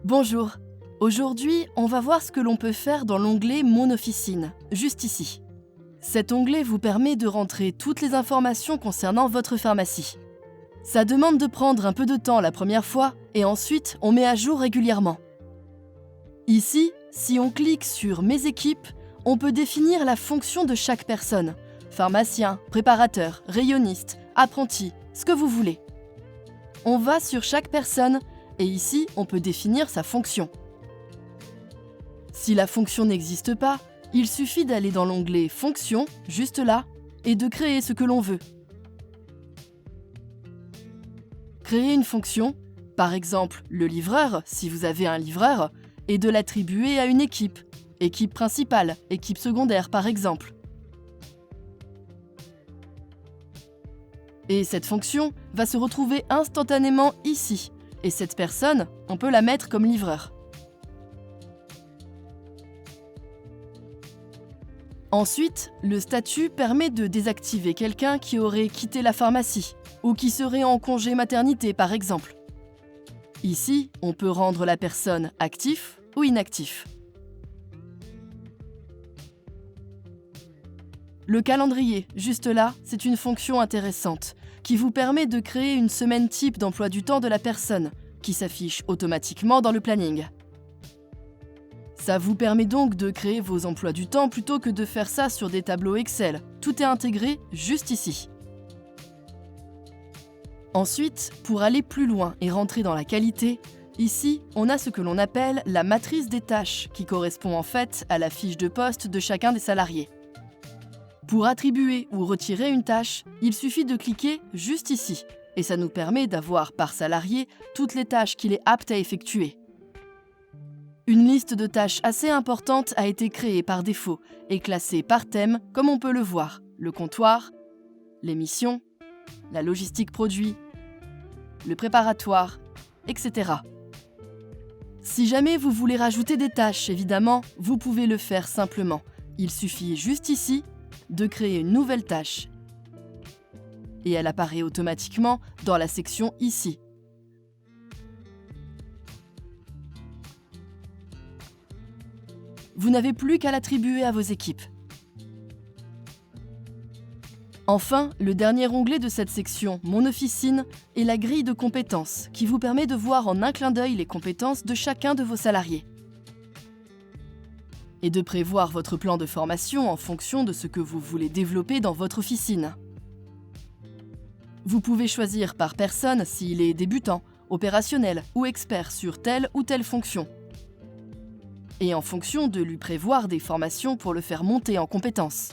Bonjour. Aujourd'hui, on va voir ce que l'on peut faire dans l'onglet Mon officine, juste ici. Cet onglet vous permet de rentrer toutes les informations concernant votre pharmacie. Ça demande de prendre un peu de temps la première fois et ensuite on met à jour régulièrement. Ici, si on clique sur Mes équipes, on peut définir la fonction de chaque personne. Pharmacien, préparateur, rayonniste, apprenti, ce que vous voulez. On va sur chaque personne et ici, on peut définir sa fonction. Si la fonction n'existe pas, il suffit d'aller dans l'onglet Fonction, juste là, et de créer ce que l'on veut. Créer une fonction, par exemple le livreur, si vous avez un livreur, et de l'attribuer à une équipe, équipe principale, équipe secondaire par exemple. Et cette fonction va se retrouver instantanément ici, et cette personne, on peut la mettre comme livreur. Ensuite, le statut permet de désactiver quelqu'un qui aurait quitté la pharmacie ou qui serait en congé maternité par exemple. Ici, on peut rendre la personne actif ou inactif. Le calendrier, juste là, c'est une fonction intéressante qui vous permet de créer une semaine type d'emploi du temps de la personne qui s'affiche automatiquement dans le planning. Ça vous permet donc de créer vos emplois du temps plutôt que de faire ça sur des tableaux Excel. Tout est intégré juste ici. Ensuite, pour aller plus loin et rentrer dans la qualité, ici, on a ce que l'on appelle la matrice des tâches qui correspond en fait à la fiche de poste de chacun des salariés. Pour attribuer ou retirer une tâche, il suffit de cliquer juste ici et ça nous permet d'avoir par salarié toutes les tâches qu'il est apte à effectuer. Une liste de tâches assez importante a été créée par défaut et classée par thème comme on peut le voir, le comptoir, les missions, la logistique produit, le préparatoire, etc. Si jamais vous voulez rajouter des tâches, évidemment, vous pouvez le faire simplement. Il suffit juste ici de créer une nouvelle tâche et elle apparaît automatiquement dans la section ici. Vous n'avez plus qu'à l'attribuer à vos équipes. Enfin, le dernier onglet de cette section, Mon officine, est la grille de compétences qui vous permet de voir en un clin d'œil les compétences de chacun de vos salariés et de prévoir votre plan de formation en fonction de ce que vous voulez développer dans votre officine. Vous pouvez choisir par personne s'il est débutant, opérationnel ou expert sur telle ou telle fonction. Et en fonction de lui prévoir des formations pour le faire monter en compétences.